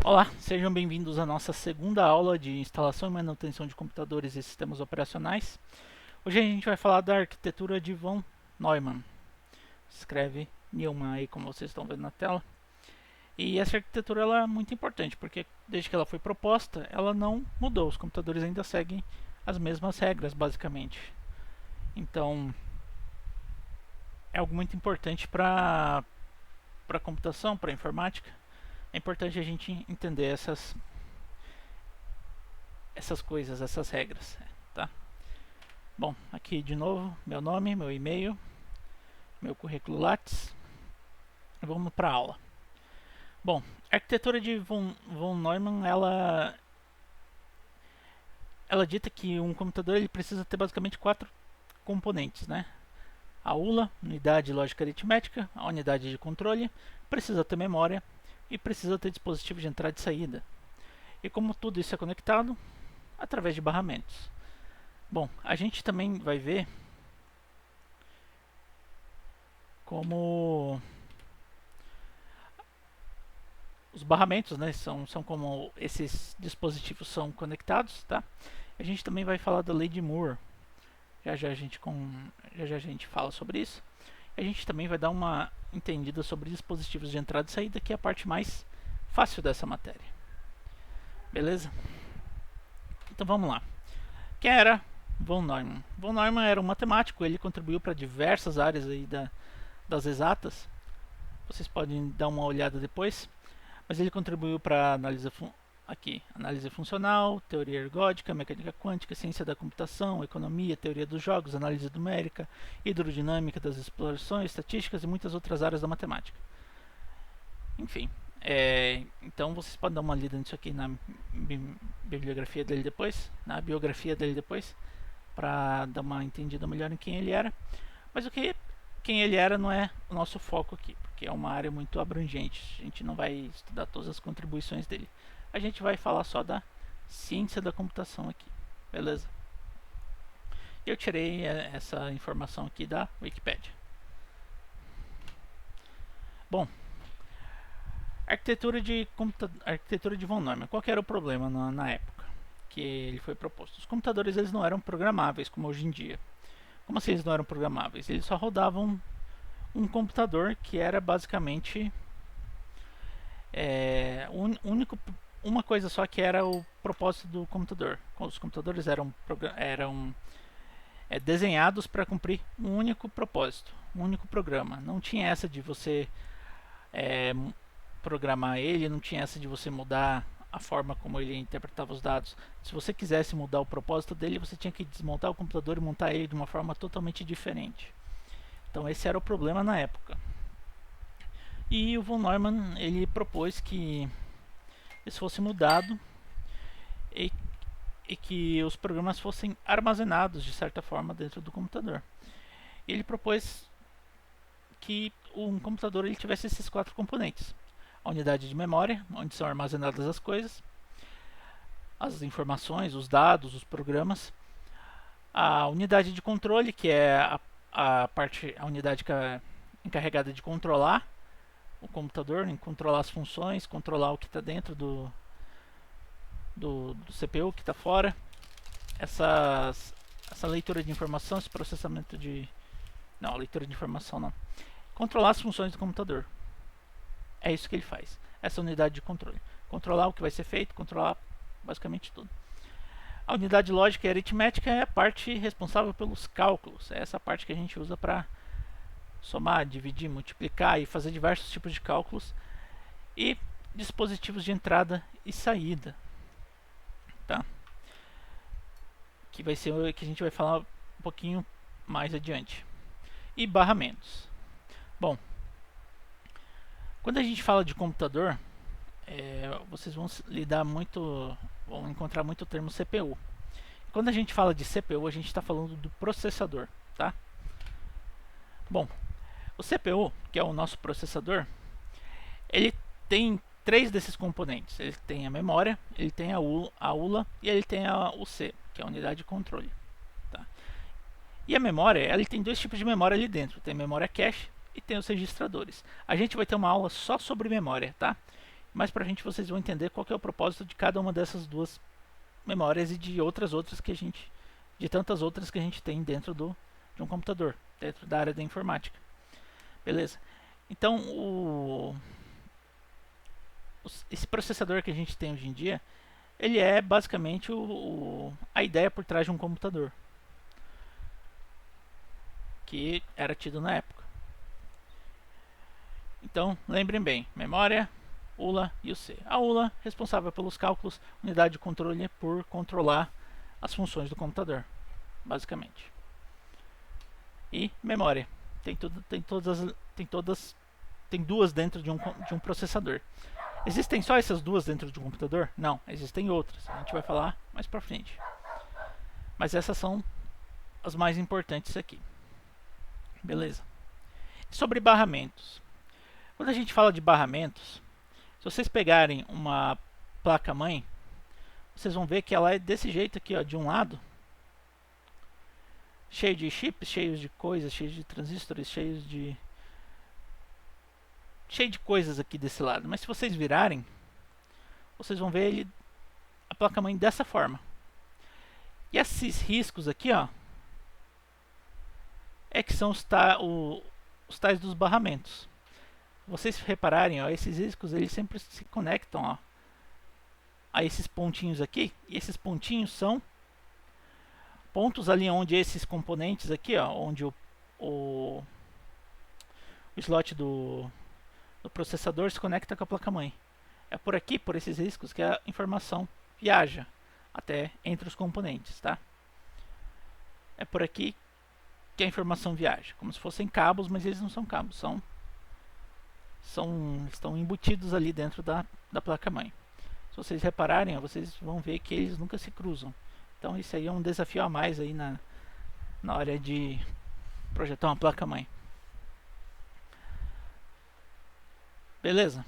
Olá, sejam bem-vindos à nossa segunda aula de instalação e manutenção de computadores e sistemas operacionais. Hoje a gente vai falar da arquitetura de von Neumann. Escreve Neumann aí, como vocês estão vendo na tela. E essa arquitetura ela é muito importante, porque desde que ela foi proposta, ela não mudou. Os computadores ainda seguem as mesmas regras, basicamente. Então, é algo muito importante para a computação, para a informática. É importante a gente entender essas coisas, essas regras, tá? Bom, aqui de novo, meu nome, meu e-mail, meu currículo Lattes. Vamos para a aula. Bom, a arquitetura de von Neumann, ela dita que um computador ele precisa ter basicamente quatro componentes, né? A ULA, unidade lógica aritmética, a unidade de controle, precisa ter memória e precisa ter dispositivo de entrada e saída. E como tudo isso é conectado, através de barramentos. Bom, a gente também vai ver como os barramentos, né, são como esses dispositivos são conectados, tá? A gente também vai falar da lei de Moore. Já a gente fala sobre isso. A gente também vai dar uma entendida sobre dispositivos de entrada e saída, que é a parte mais fácil dessa matéria. Beleza? Então vamos lá. Quem era von Neumann? Von Neumann era um matemático, ele contribuiu para diversas áreas aí das exatas. Vocês podem dar uma olhada depois. Mas ele contribuiu para análise funcional, teoria ergódica, mecânica quântica, ciência da computação, economia, teoria dos jogos, análise numérica, hidrodinâmica das explorações, estatísticas e muitas outras áreas da matemática. Enfim, então vocês podem dar uma lida nisso aqui na bibliografia dele depois, na biografia dele depois, para dar uma entendida melhor em quem ele era. Mas quem ele era não é o nosso foco aqui, porque é uma área muito abrangente. A gente não vai estudar todas as contribuições dele. A gente vai falar só da ciência da computação aqui, beleza? Eu tirei essa informação aqui da Wikipedia. Bom, arquitetura de von Neumann. Qual que era o problema na época que ele foi proposto? Os computadores eles não eram programáveis como hoje em dia. Como assim eles não eram programáveis? Eles só rodavam um computador que era basicamente único, uma coisa só que era o propósito do computador. Os computadores eram desenhados para cumprir um único propósito, um único programa. Não tinha essa de você programar ele, não tinha essa de você mudar a forma como ele interpretava os dados. Se você quisesse mudar o propósito dele, você tinha que desmontar o computador e montar ele de uma forma totalmente diferente. Então esse era o problema na época. E o von Neumann ele propôs que isso fosse mudado e que os programas fossem armazenados de certa forma dentro do computador. Ele propôs que um computador ele tivesse esses quatro componentes: a unidade de memória, onde são armazenadas as coisas, as informações, os dados, os programas, a unidade de controle, que é a unidade que é encarregada de controlar o computador, em controlar as funções, controlar o que está dentro do CPU, o que está fora, essa leitura de informação, esse processamento de... Não, leitura de informação não. Controlar as funções do computador. É isso que ele faz. Essa unidade de controle. Controlar o que vai ser feito, controlar basicamente tudo. A unidade lógica e aritmética é a parte responsável pelos cálculos. É essa parte que a gente usa para somar, dividir, multiplicar e fazer diversos tipos de cálculos. E dispositivos de entrada e saída. Tá? Que vai ser o que a gente vai falar um pouquinho mais adiante. E barramentos. Bom, quando a gente fala de computador, vocês vão vão encontrar muito o termo CPU. Quando a gente fala de CPU, a gente está falando do processador, tá? Bom, o CPU, que é o nosso processador, ele tem três desses componentes. Ele tem a memória, ele tem a ULA e ele tem o C, que é a unidade de controle. Tá? E a memória, ela tem dois tipos de memória ali dentro. Tem memória cache e tem os registradores. A gente vai ter uma aula só sobre memória, tá? Mais pra frente vocês vão entender qual que é o propósito de cada uma dessas duas memórias e de outras que a gente, de tantas outras que a gente tem dentro de um computador, dentro da área da informática. Beleza? Então, esse processador que a gente tem hoje em dia, ele é basicamente a ideia por trás de um computador, que era tido na época. Então, lembrem bem, memória, ULA e o C. A ULA, responsável pelos cálculos, unidade de controle por controlar as funções do computador, basicamente. E memória, tem duas dentro de um processador. Existem só essas duas dentro de um computador? Não, existem outras. A gente vai falar mais pra frente. Mas essas são as mais importantes aqui. Beleza. Sobre barramentos. Quando a gente fala de barramentos, se vocês pegarem uma placa-mãe, vocês vão ver que ela é desse jeito aqui, ó, de um lado, cheio de chips, cheio de coisas, cheio de transistores, cheio de coisas aqui desse lado. Mas se vocês virarem, vocês vão ver a placa-mãe dessa forma. E esses riscos aqui, ó, é que são os tais dos barramentos. Se vocês repararem, ó, esses riscos eles sempre se conectam, ó, a esses pontinhos aqui. E esses pontinhos são pontos ali onde esses componentes aqui, ó, onde o slot do processador se conecta com a placa-mãe. É por aqui, por esses riscos, que a informação viaja até entre os componentes, tá? É por aqui que a informação viaja, como se fossem cabos, mas eles não são cabos, estão embutidos ali dentro da placa-mãe. Se vocês repararem, vocês vão ver que eles nunca se cruzam. Então isso aí é um desafio a mais aí na hora de projetar uma placa-mãe. Beleza?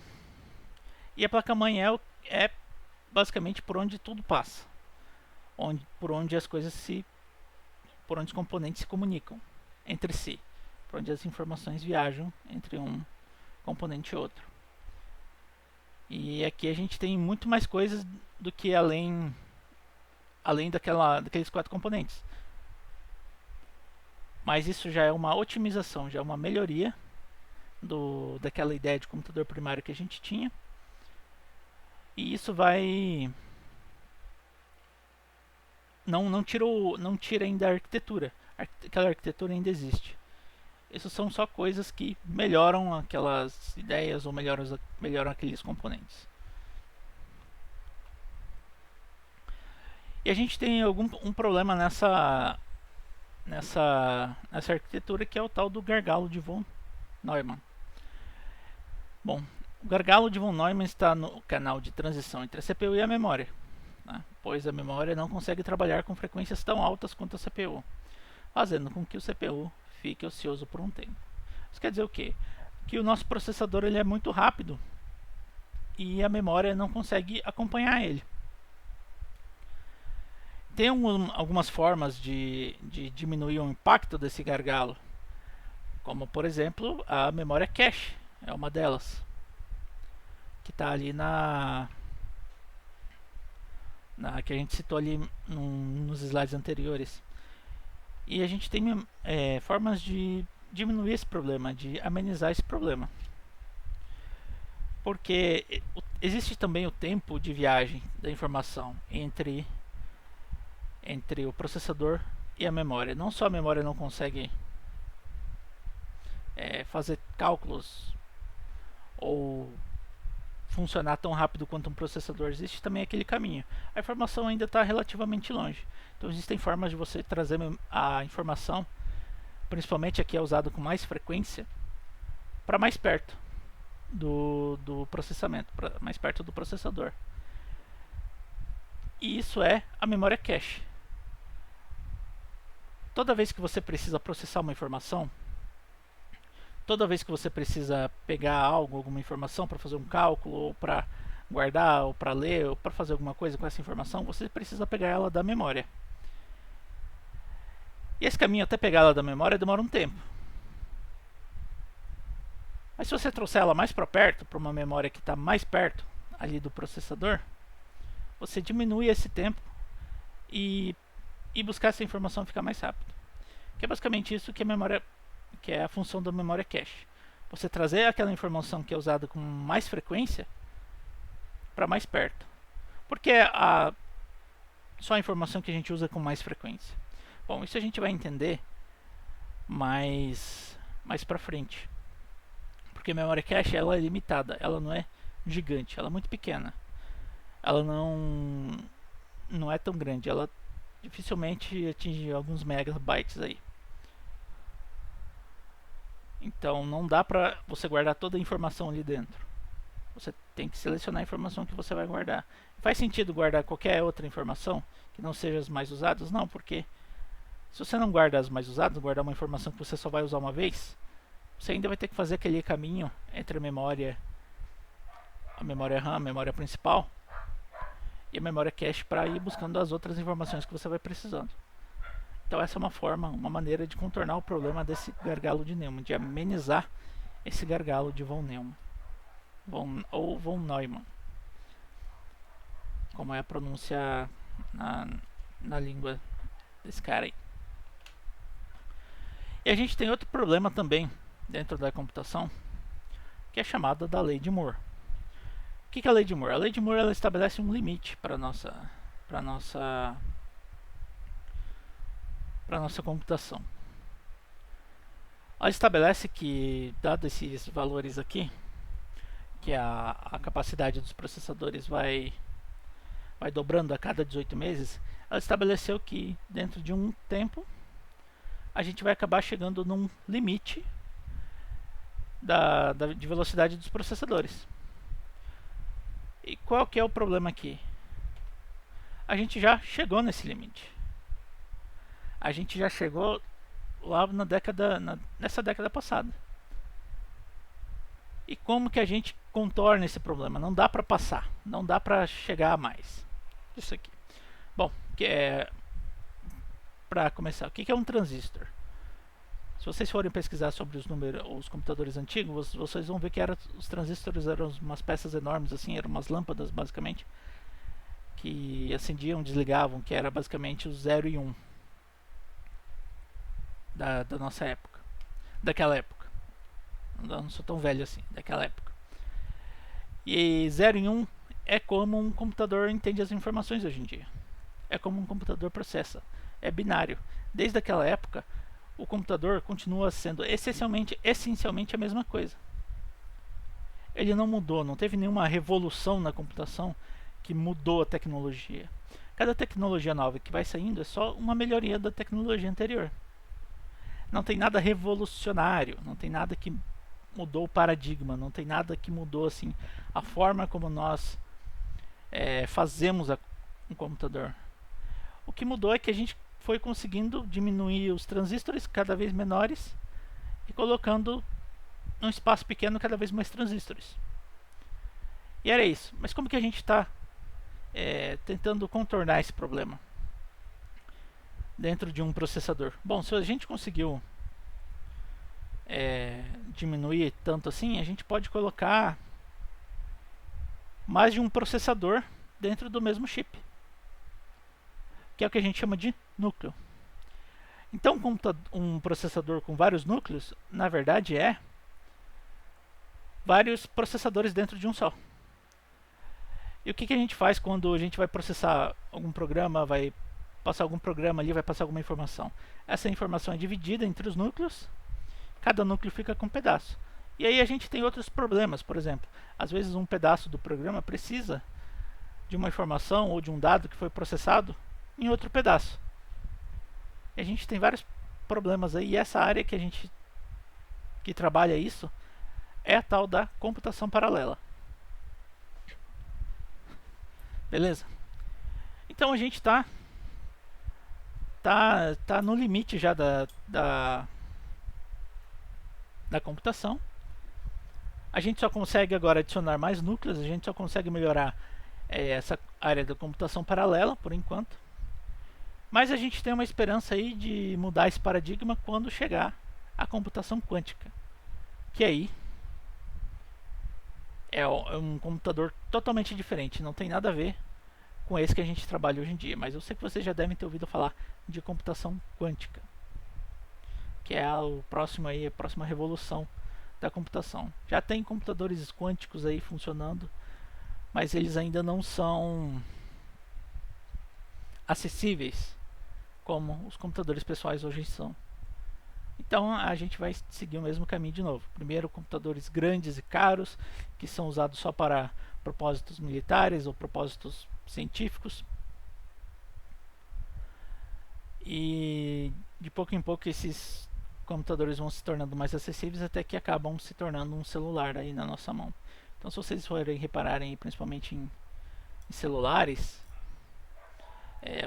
E a placa-mãe é basicamente por onde tudo passa, por onde as componentes se comunicam entre si, por onde as informações viajam entre um componente e outro. E aqui a gente tem muito mais coisas do que além daqueles 4 componentes. Mas isso já é uma otimização, já é uma melhoria daquela ideia de computador primário que a gente tinha. E isso vai não tira ainda a arquitetura. Aquela arquitetura ainda existe. Isso são só coisas que melhoram aquelas ideias ou melhoram aqueles componentes. E a gente tem um problema nessa arquitetura, que é o tal do gargalo de von Neumann. Bom, o gargalo de von Neumann está no canal de transição entre a CPU e a memória, né? Pois a memória não consegue trabalhar com frequências tão altas quanto a CPU, fazendo com que o CPU fique ocioso por um tempo. Isso quer dizer o quê? Que o nosso processador ele é muito rápido e a memória não consegue acompanhar ele. Tem algumas formas de diminuir o impacto desse gargalo, como por exemplo a memória cache, é uma delas, que está ali que a gente citou ali nos slides anteriores. E a gente tem formas de diminuir esse problema, de amenizar esse problema. Porque existe também o tempo de viagem da informação entre o processador e a memória. Não só a memória não consegue fazer cálculos ou funcionar tão rápido quanto um processador, existe também aquele caminho. A informação ainda está relativamente longe. Então existem formas de você trazer a informação, principalmente aqui é usado com mais frequência, para mais perto do processamento, mais perto do processador. E isso é a memória cache. Toda vez que você precisa processar uma informação, toda vez que você precisa pegar alguma informação para fazer um cálculo, ou para guardar, ou para ler, ou para fazer alguma coisa com essa informação, você precisa pegar ela da memória. E esse caminho até pegar ela da memória demora um tempo. Mas se você trouxer ela mais para perto, para uma memória que está mais perto, ali do processador, você diminui esse tempo e buscar essa informação ficar mais rápido. Que é basicamente isso que que é a função da memória cache. Você trazer aquela informação que é usada com mais frequência para mais perto. Porque só a informação que a gente usa com mais frequência. Bom, isso a gente vai entender mais para frente. Porque a memória cache ela é limitada, ela não é gigante, ela é muito pequena. Ela não é tão grande, ela dificilmente atinge alguns megabytes aí. Então não dá para você guardar toda a informação ali dentro. Você tem que selecionar a informação que você vai guardar. Faz sentido guardar qualquer outra informação que não seja as mais usadas? Não, porque se você não guarda as mais usadas, guardar uma informação que você só vai usar uma vez, você ainda vai ter que fazer aquele caminho entre a memória RAM, a memória principal e a memória cache para ir buscando as outras informações que você vai precisando. Então essa é uma maneira de contornar o problema desse gargalo de Neumann, de amenizar esse gargalo de von Neumann. Ou von Neumann, como é a pronúncia na língua desse cara aí. E a gente tem outro problema também dentro da computação, que é chamada da lei de Moore. O que é a lei de Moore? A lei de Moore ela estabelece um limite para nossa computação. Ela estabelece que, dados esses valores aqui, que a capacidade dos processadores vai dobrando a cada 18 meses, ela estabeleceu que dentro de um tempo a gente vai acabar chegando num limite de velocidade dos processadores. E qual que é o problema aqui? A gente já chegou nesse limite. A gente já chegou lá nessa década passada. E como que a gente contorna esse problema? Não dá para passar, não dá para chegar a mais. Isso aqui. Bom, para começar, o que é um transistor? Se vocês forem pesquisar sobre os computadores antigos, vocês vão ver que os transistores eram umas peças enormes, assim, eram umas lâmpadas basicamente, que acendiam, desligavam, que era basicamente o 0 e 1 da nossa época, daquela época. Não sou tão velho assim, daquela época. E 0 e 1 é como um computador entende as informações hoje em dia. É como um computador processa. É binário. Desde aquela época, o computador continua sendo essencialmente a mesma coisa. Ele não mudou, não teve nenhuma revolução na computação que mudou a tecnologia. Cada tecnologia nova que vai saindo é só uma melhoria da tecnologia anterior. Não tem nada revolucionário, não tem nada que mudou o paradigma, não tem nada que mudou assim a forma como nós fazemos um computador. O que mudou é que a gente foi conseguindo diminuir os transistores cada vez menores e colocando num espaço pequeno cada vez mais transistores. E era isso. Mas como que a gente está tentando contornar esse problema dentro de um processador? Bom, se a gente conseguiu diminuir tanto assim, a gente pode colocar mais de um processador dentro do mesmo chip, que é o que a gente chama de núcleo. Então, um processador com vários núcleos, na verdade, é vários processadores dentro de um só. E o que a gente faz quando a gente vai processar algum programa, vai passar algum programa ali, vai passar alguma informação? Essa informação é dividida entre os núcleos, cada núcleo fica com um pedaço. E aí a gente tem outros problemas, por exemplo, às vezes um pedaço do programa precisa de uma informação ou de um dado que foi processado em outro pedaço. E a gente tem vários problemas aí, e essa área que trabalha isso é a tal da computação paralela. Beleza? Então a gente tá no limite já da computação. A gente só consegue agora adicionar mais núcleos, a gente só consegue melhorar essa área da computação paralela por enquanto. Mas a gente tem uma esperança aí de mudar esse paradigma quando chegar a computação quântica. Que aí é um computador totalmente diferente, não tem nada a ver com esse que a gente trabalha hoje em dia, mas eu sei que vocês já devem ter ouvido falar de computação quântica, que é o próximo aí, a próxima revolução da computação. Já tem computadores quânticos aí funcionando, mas eles ainda não são acessíveis como os computadores pessoais hoje são. Então a gente vai seguir o mesmo caminho de novo. Primeiro, computadores grandes e caros, que são usados só para propósitos militares ou propósitos científicos. E de pouco em pouco esses computadores vão se tornando mais acessíveis até que acabam se tornando um celular aí na nossa mão. Então se vocês forem repararem principalmente em celulares,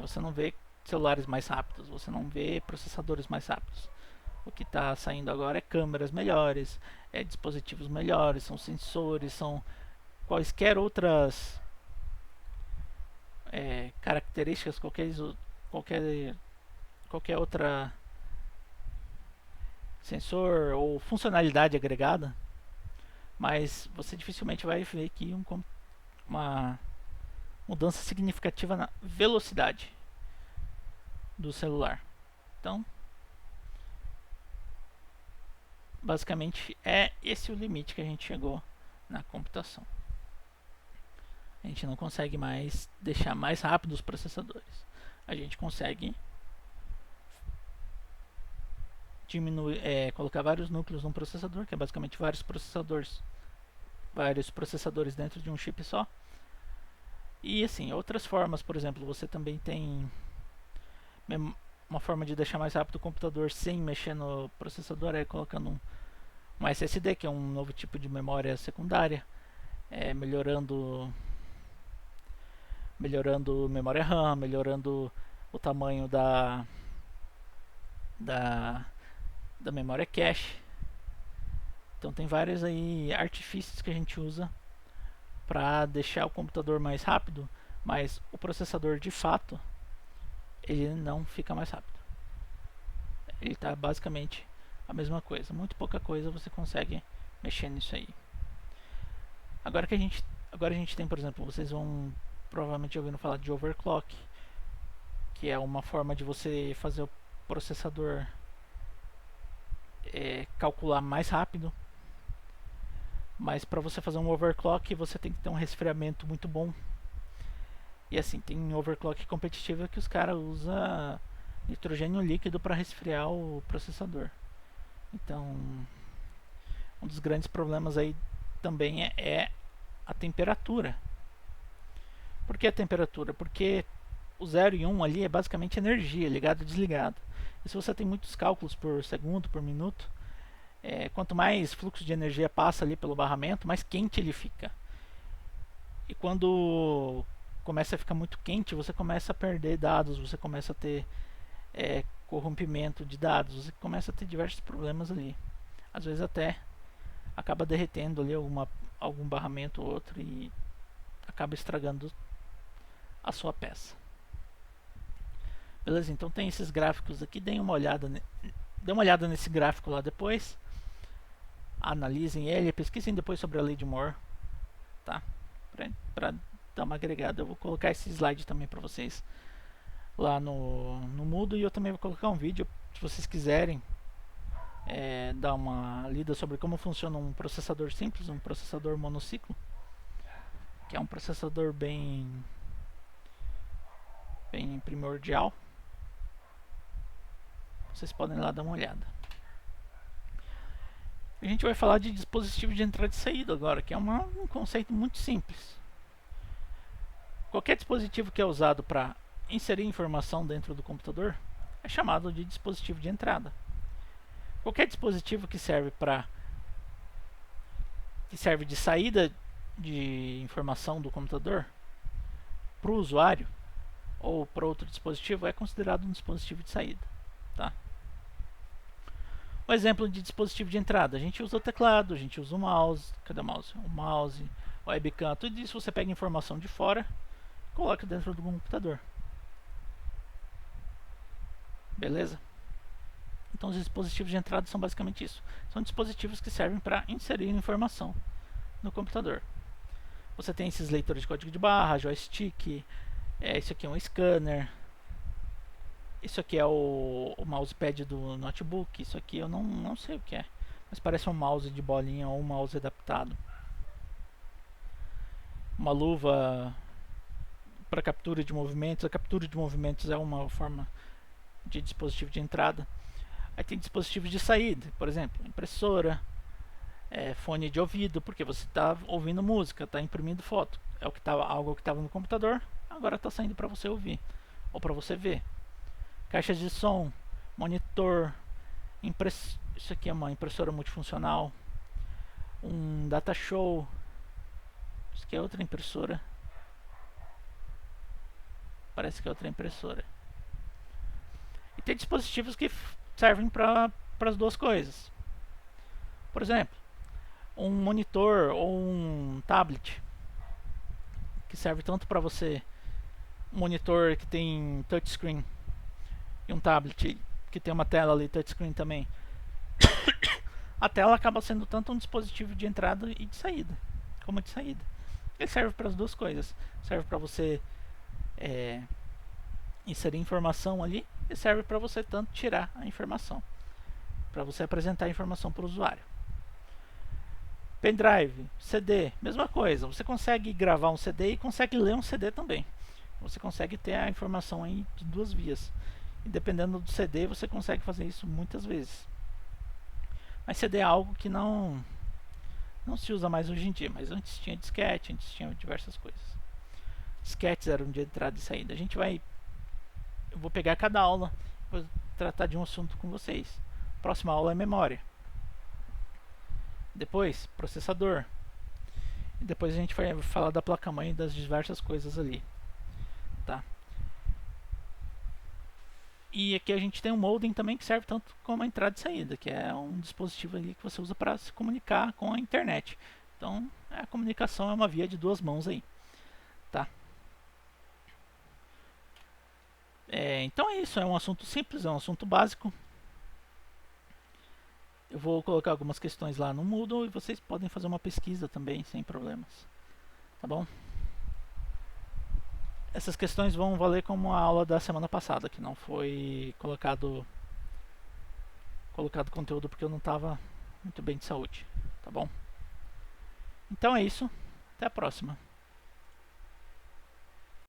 você não vê celulares mais rápidos, você não vê processadores mais rápidos. O que está saindo agora é câmeras melhores, dispositivos melhores, são sensores, são quaisquer outras características, qualquer outra sensor ou funcionalidade agregada, mas você dificilmente vai ver aqui uma mudança significativa na velocidade do celular. Então, basicamente é esse o limite que a gente chegou na computação. A gente não consegue mais deixar mais rápido os processadores. A gente consegue diminuir, colocar vários núcleos num processador, que é basicamente vários processadores dentro de um chip só. E assim, outras formas, por exemplo, você também tem uma forma de deixar mais rápido o computador sem mexer no processador, é colocando um SSD, que é um novo tipo de memória secundária, melhorando memória RAM, melhorando o tamanho da memória cache. Então tem vários aí artifícios que a gente usa para deixar o computador mais rápido, mas o processador de fato ele não fica mais rápido. Ele está basicamente a mesma coisa, muito pouca coisa você consegue mexer nisso aí. Agora a gente tem, por exemplo, vocês vão provavelmente ouvindo falar de overclock, que é uma forma de você fazer o processador calcular mais rápido. Mas para você fazer um overclock você tem que ter um resfriamento muito bom. E assim, tem overclock competitivo que os caras usam nitrogênio líquido para resfriar o processador. Então, um dos grandes problemas aí também é a temperatura. Por que a temperatura? Porque o 0 e 1 ali é basicamente energia, ligado e desligado. E se você tem muitos cálculos por segundo, por minuto, quanto mais fluxo de energia passa ali pelo barramento, mais quente ele fica. E quando começa a ficar muito quente, você começa a perder dados, você começa a ter corrompimento de dados, você começa a ter diversos problemas ali. Às vezes até acaba derretendo ali algum barramento ou outro e acaba estragando a sua peça. Beleza? Então tem esses gráficos aqui, dê uma olhada nesse gráfico lá depois. Analisem ele, pesquisem depois sobre a lei de Moore, tá? Para dar uma agregada. Eu vou colocar esse slide também para vocês lá no Moodle, e eu também vou colocar um vídeo se vocês quiserem dar uma lida sobre como funciona um processador simples, um processador monociclo, que é um processador bem primordial. Vocês podem lá dar uma olhada. A gente vai falar de dispositivo de entrada e saída agora, que é um conceito muito simples. Qualquer dispositivo que é usado para inserir informação dentro do computador é chamado de dispositivo de entrada. Qualquer dispositivo que serve de saída de informação do computador para o usuário ou para outro dispositivo é considerado um dispositivo de saída, tá? Um exemplo de dispositivo de entrada: a gente usa o teclado, a gente usa o mouse. Cadê o mouse? O mouse, o webcam, tudo isso você pega informação de fora e coloca dentro do computador. Beleza? Então os dispositivos de entrada são basicamente isso. São dispositivos que servem para inserir informação no computador. Você tem esses leitores de código de barra, joystick, isso aqui é um scanner, isso aqui é o mousepad do notebook, isso aqui eu não sei o que é, mas parece um mouse de bolinha ou um mouse adaptado. Uma luva para captura de movimentos. A captura de movimentos é uma forma de dispositivo de entrada. Aí tem dispositivos de saída, por exemplo, impressora, fone de ouvido, porque você está ouvindo música, está imprimindo foto. É o que tava, algo que estava no computador, agora está saindo para você ouvir ou para você ver. Caixas de som, monitor, isso aqui é uma impressora multifuncional, um data show, isso aqui é outra impressora. Parece que é outra impressora. E tem dispositivos que servem para as duas coisas. Por exemplo, um monitor ou um tablet que serve tanto para você, um monitor que tem touchscreen e um tablet que tem uma tela ali touchscreen também. A tela acaba sendo tanto um dispositivo de entrada e de saída, como de saída. Ele serve para as duas coisas. Serve para você inserir informação ali e serve para você tanto tirar a informação, para você apresentar a informação para o usuário. Pendrive, CD, mesma coisa. Você consegue gravar um CD e consegue ler um CD também. Você consegue ter a informação aí de duas vias. E dependendo do CD, você consegue fazer isso muitas vezes. Mas CD é algo que não se usa mais hoje em dia. Mas antes tinha disquete, antes tinha diversas coisas. Disquetes eram de entrada e saída. Eu vou pegar cada aula e vou tratar de um assunto com vocês. Próxima aula é memória. Depois, processador. E depois a gente vai falar da placa-mãe e das diversas coisas ali. Tá? E aqui a gente tem um modem também que serve tanto como a entrada e saída, que é um dispositivo ali que você usa para se comunicar com a internet. Então, a comunicação é uma via de duas mãos aí. Tá? Então é isso, é um assunto simples, é um assunto básico. Eu vou colocar algumas questões lá no Moodle e vocês podem fazer uma pesquisa também, sem problemas. Tá bom? Essas questões vão valer como a aula da semana passada, que não foi colocado conteúdo porque eu não estava muito bem de saúde. Tá bom? Então é isso. Até a próxima.